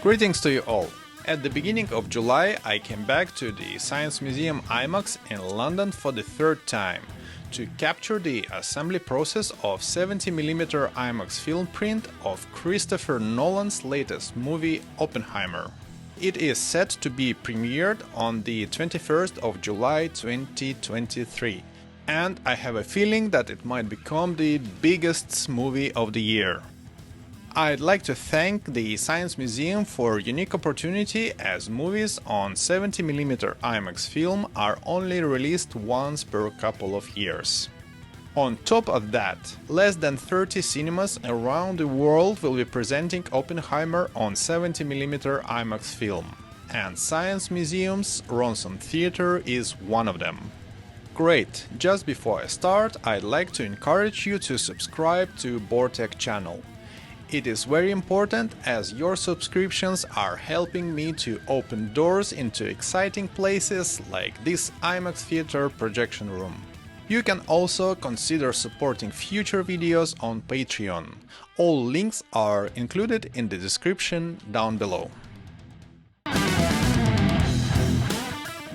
Greetings to you all! At the beginning of July I came back to the Science Museum IMAX in London for the third time to capture the assembly process of 70mm IMAX film print of Christopher Nolan's latest movie Oppenheimer. It is set to be premiered on the 21st of July 2023, and I have a feeling that it might become the biggest movie of the year. I'd like to thank the Science Museum for a unique opportunity, as movies on 70mm IMAX film are only released once per couple of years. On top of that, less than 30 cinemas around the world will be presenting Oppenheimer on 70mm IMAX film, and Science Museum's Ronson Theatre is one of them. Great! Just before I start, I'd like to encourage you to subscribe to BoRTech channel. It is very important, as your subscriptions are helping me to open doors into exciting places like this IMAX Theater projection room. You can also consider supporting future videos on Patreon. All links are included in the description down below.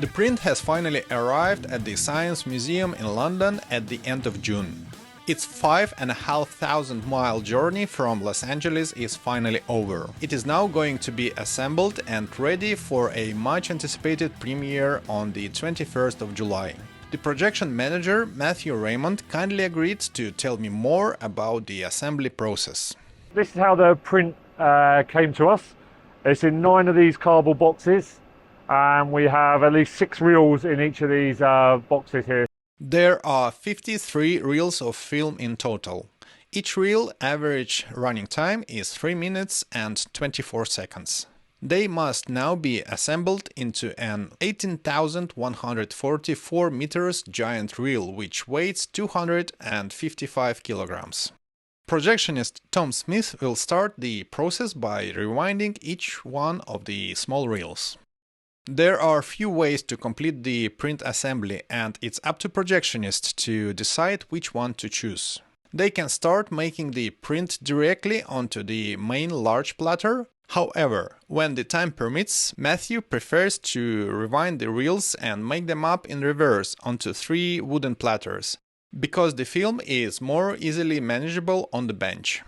The print has finally arrived at the Science Museum in London at the end of June. Its 5,500-mile journey from Los Angeles is finally over. It is now going to be assembled and ready for a much-anticipated premiere on the 21st of July. The projection manager, Matthew Raymond, kindly agreed to tell me more about the assembly process. This is how the print came to us. It's in 9 of these cardboard boxes, and we have at least 6 reels in each of these boxes here. There are 53 reels of film in total. Each reel average running time is 3 minutes and 24 seconds. They must now be assembled into an 18,144 meters giant reel, which weighs 255 kilograms. Projectionist Tom Smith will start the process by rewinding each one of the small reels. There are few ways to complete the print assembly, and it's up to projectionists to decide which one to choose. They can start making the print directly onto the main large platter. However, when the time permits, Matthew prefers to rewind the reels and make them up in reverse onto 3 wooden platters, because the film is more easily manageable on the bench.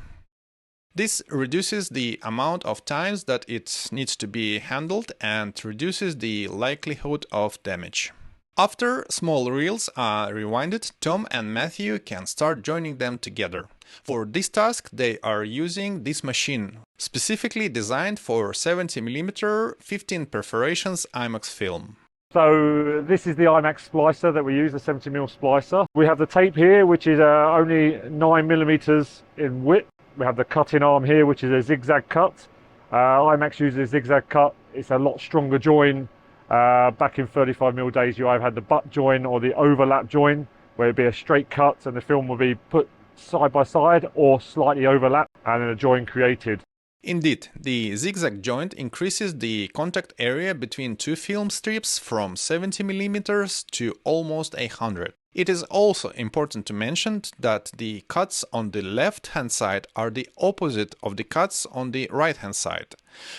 This reduces the amount of times that it needs to be handled and reduces the likelihood of damage. After small reels are rewinded, Tom and Matthew can start joining them together. For this task, they are using this machine, specifically designed for 70mm 15 perforations IMAX film. So this is the IMAX splicer that we use, the 70mm splicer. We have the tape here, which is only 9mm in width. We have the cutting arm here, which is a zigzag cut. IMAX uses a zigzag cut. It's a lot stronger join. Back in 35mm days, you either had the butt join or the overlap join, where it'd be a straight cut and the film will be put side by side or slightly overlap, and then a join created. Indeed, the zigzag joint increases the contact area between 2 film strips from 70mm to almost 100. It is also important to mention that the cuts on the left-hand side are the opposite of the cuts on the right-hand side.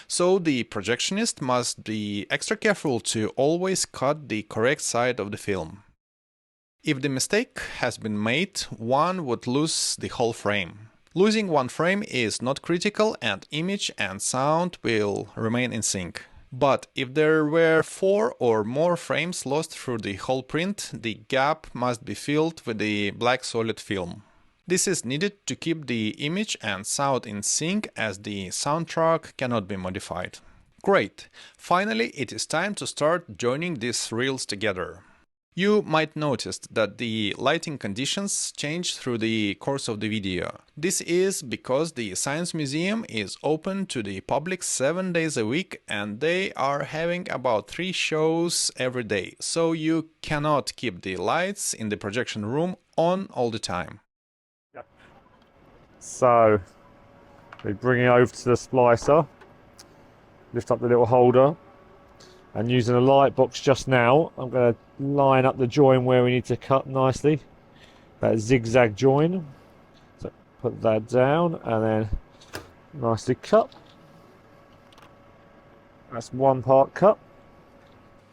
So the projectionist must be extra careful to always cut the correct side of the film. If the mistake has been made, one would lose the whole frame. Losing one frame is not critical, and image and sound will remain in sync. But if there were 4 or more frames lost through the whole print, the gap must be filled with the black solid film. This is needed to keep the image and sound in sync, as the soundtrack cannot be modified. Great! Finally, it is time to start joining these reels together. You might notice that the lighting conditions change through the course of the video. This is because the Science Museum is open to the public 7 days a week, and they are having about 3 shows every day, so you cannot keep the lights in the projection room on all the time. So we bring it over to the splicer, lift up the little holder, and using a light box just now, I'm going to line up the join where we need to cut nicely. That zigzag join. So put that down and then nicely cut. That's one part cut.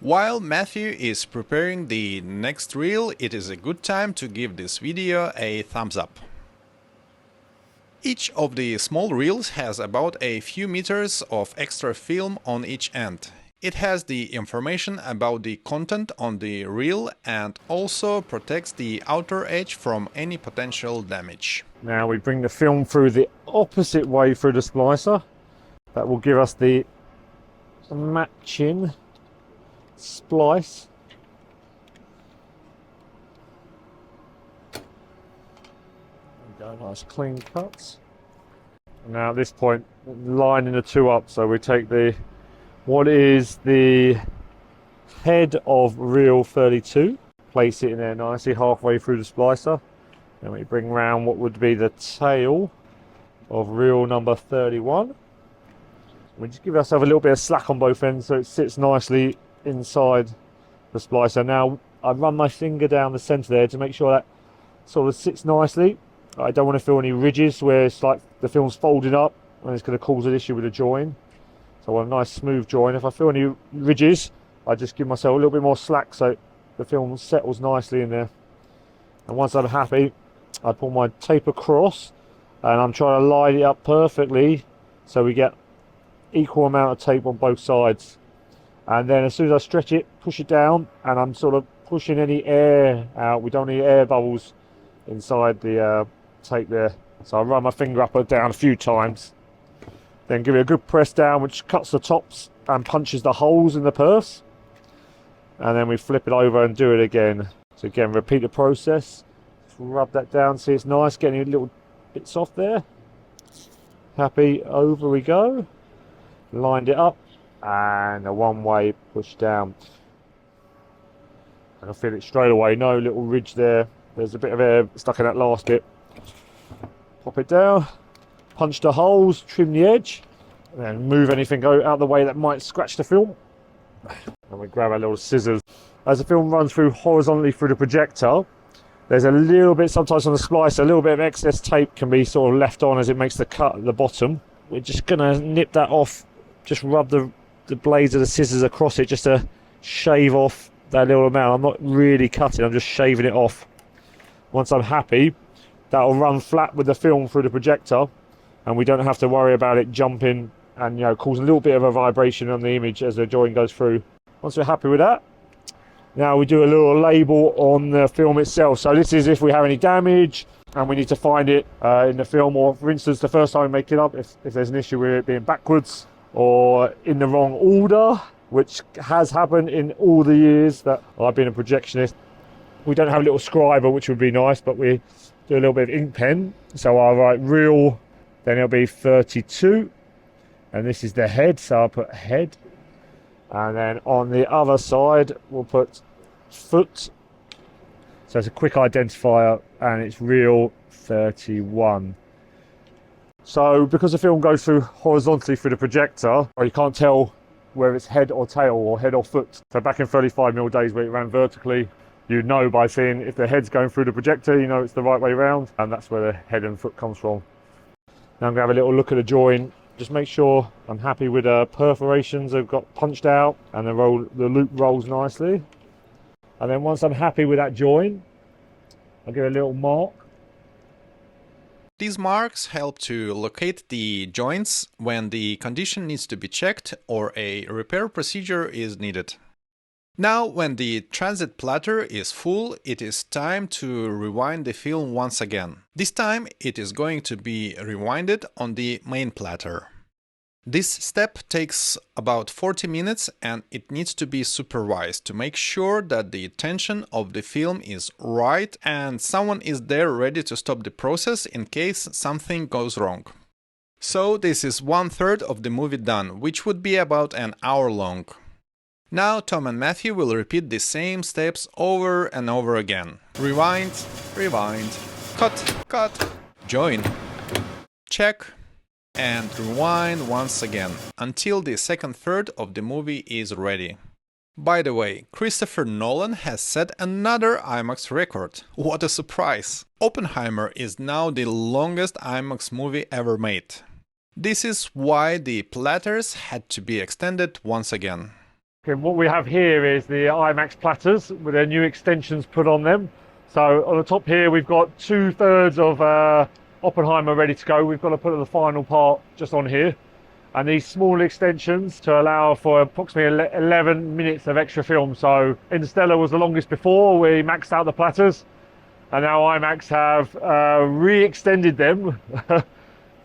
While Matthew is preparing the next reel, it is a good time to give this video a thumbs up. Each of the small reels has about a few meters of extra film on each end. It has the information about the content on the reel and also protects the outer edge from any potential damage. Now we bring the film through the opposite way through the splicer. That will give us the matching splice. There we go, nice clean cuts. Now at this point, lining the two up, so we take what is the head of reel 32, place it in there nicely halfway through the splicer. Then we bring round what would be the tail of reel number 31. We just give ourselves a little bit of slack on both ends so it sits nicely inside the splicer. Now I run my finger down the centre there to make sure that sort of sits nicely. I don't want to feel any ridges where it's like the film's folding up and it's going to cause an issue with the join. So I want a nice smooth join. If I feel any ridges, I just give myself a little bit more slack so the film settles nicely in there. And once I'm happy, I pull my tape across and I'm trying to line it up perfectly so we get equal amount of tape on both sides. And then as soon as I stretch it, push it down, and I'm sort of pushing any air out. We don't need air bubbles inside the tape there. So I run my finger up and down a few times. Then give it a good press down, which cuts the tops and punches the holes in the purse. And then we flip it over and do it again. So again, repeat the process. Just rub that down, see it's nice, getting little bits off there. Happy, over we go. Lined it up, and a one-way push down. And I feel it straight away, no little ridge there. There's a bit of air stuck in that last bit. Pop it down. Punch the holes, trim the edge, and then move anything out of the way that might scratch the film. And we grab our little scissors. As the film runs through horizontally through the projector, there's a little bit, sometimes on the splicer, a little bit of excess tape can be sort of left on as it makes the cut at the bottom. We're just going to nip that off, just rub the blades of the scissors across it just to shave off that little amount. I'm not really cutting, I'm just shaving it off. Once I'm happy, that'll run flat with the film through the projector, and we don't have to worry about it jumping and cause a little bit of a vibration on the image as the join goes through. Once we're happy with that, now we do a little label on the film itself. So this is if we have any damage and we need to find it in the film, or for instance the first time we make it up, if there's an issue with it being backwards or in the wrong order, which has happened in all the years that I've been a projectionist. We don't have a little scriber, which would be nice, but we do a little bit of ink pen. So I'll write reel, then it'll be 32, and this is the head, so I'll put head. And then on the other side, we'll put foot. So it's a quick identifier, and it's reel 31. So because the film goes through horizontally through the projector, you can't tell whether it's head or tail or head or foot. So back in 35mm days where it ran vertically, you'd know by seeing if the head's going through the projector, you know it's the right way round, and that's where the head and foot comes from. Now I'm going to have a little look at the join. Just make sure I'm happy with the perforations have got punched out and the loop rolls nicely. And then once I'm happy with that join, I'll give it a little mark. These marks help to locate the joints when the condition needs to be checked or a repair procedure is needed. Now, when the transit platter is full, it is time to rewind the film once again. This time it is going to be rewinded on the main platter. This step takes about 40 minutes and it needs to be supervised to make sure that the tension of the film is right and someone is there ready to stop the process in case something goes wrong. So this is 1/3 of the movie done, which would be about an hour long. Now Tom and Matthew will repeat the same steps over and over again. Rewind, rewind, cut, join, check, and rewind once again, until the second third of the movie is ready. By the way, Christopher Nolan has set another IMAX record. What a surprise! Oppenheimer is now the longest IMAX movie ever made. This is why the platters had to be extended once again. Okay, what we have here is the IMAX platters with their new extensions put on them. So on the top here we've got 2/3 of Oppenheimer ready to go. We've got to put the final part just on here. And these small extensions to allow for approximately 11 minutes of extra film. So Interstellar was the longest before, we maxed out the platters. And now IMAX have re-extended them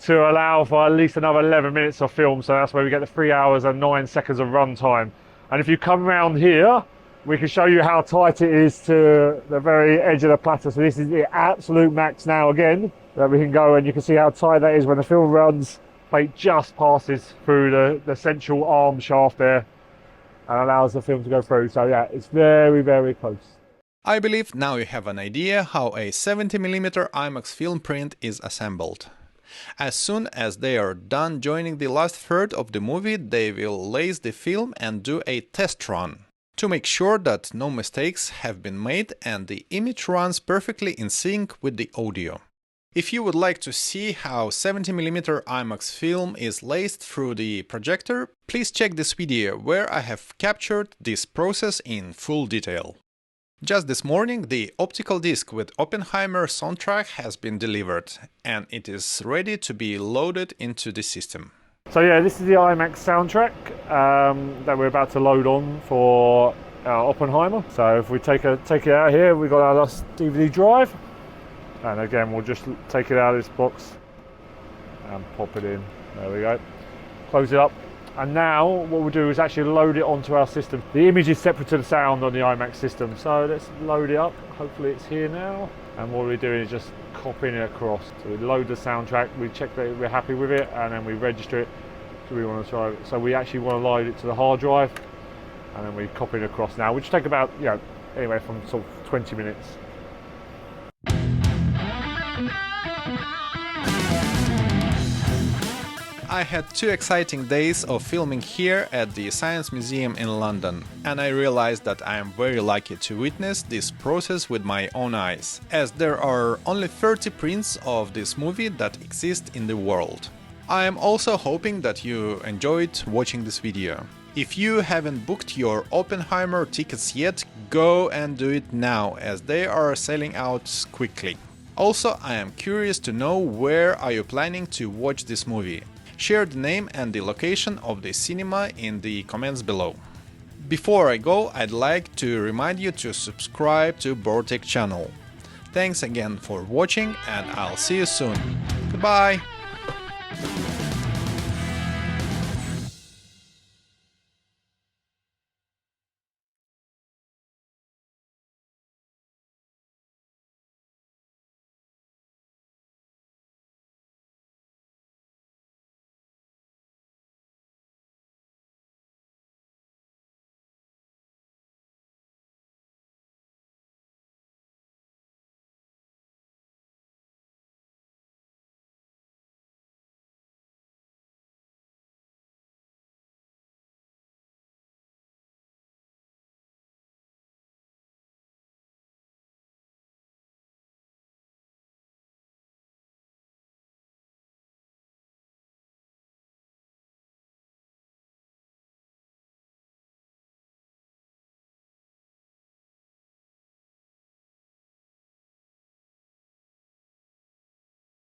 to allow for at least another 11 minutes of film. So that's where we get the 3 hours and 9 seconds of runtime. And if you come around here, we can show you how tight it is to the very edge of the platter. So this is the absolute max now again that we can go, and you can see how tight that is when the film runs. Plate just passes through the central arm shaft there and allows the film to go through. So yeah, it's very, very close. I believe now you have an idea how a 70mm IMAX film print is assembled. As soon as they are done joining the last third of the movie, they will lace the film and do a test run to make sure that no mistakes have been made and the image runs perfectly in sync with the audio. If you would like to see how 70mm IMAX film is laced through the projector, please check this video where I have captured this process in full detail. Just this morning, the optical disc with Oppenheimer soundtrack has been delivered, and it is ready to be loaded into the system. So yeah, this is the IMAX soundtrack that we're about to load on for Oppenheimer. So if we take it out here, we've got our last DVD drive, and again we'll just take it out of this box and pop it in. There we go. Close it up. And now what we'll do is actually load it onto our system. The image is separate to the sound on the IMAX system. So let's load it up. Hopefully it's here now. And what we're doing is just copying it across. So we load the soundtrack, we check that we're happy with it, and then we register it. So we want to try it. So we actually want to load it to the hard drive, and then we copy it across now, which take about, anywhere from sort of 20 minutes. I had 2 exciting days of filming here at the Science Museum in London, and I realized that I am very lucky to witness this process with my own eyes, as there are only 30 prints of this movie that exist in the world. I am also hoping that you enjoyed watching this video. If you haven't booked your Oppenheimer tickets yet, go and do it now, as they are selling out quickly. Also, I am curious to know where are you planning to watch this movie. Share the name and the location of the cinema in the comments below. Before I go, I'd like to remind you to subscribe to Bortek channel. Thanks again for watching, and I'll see you soon. Goodbye!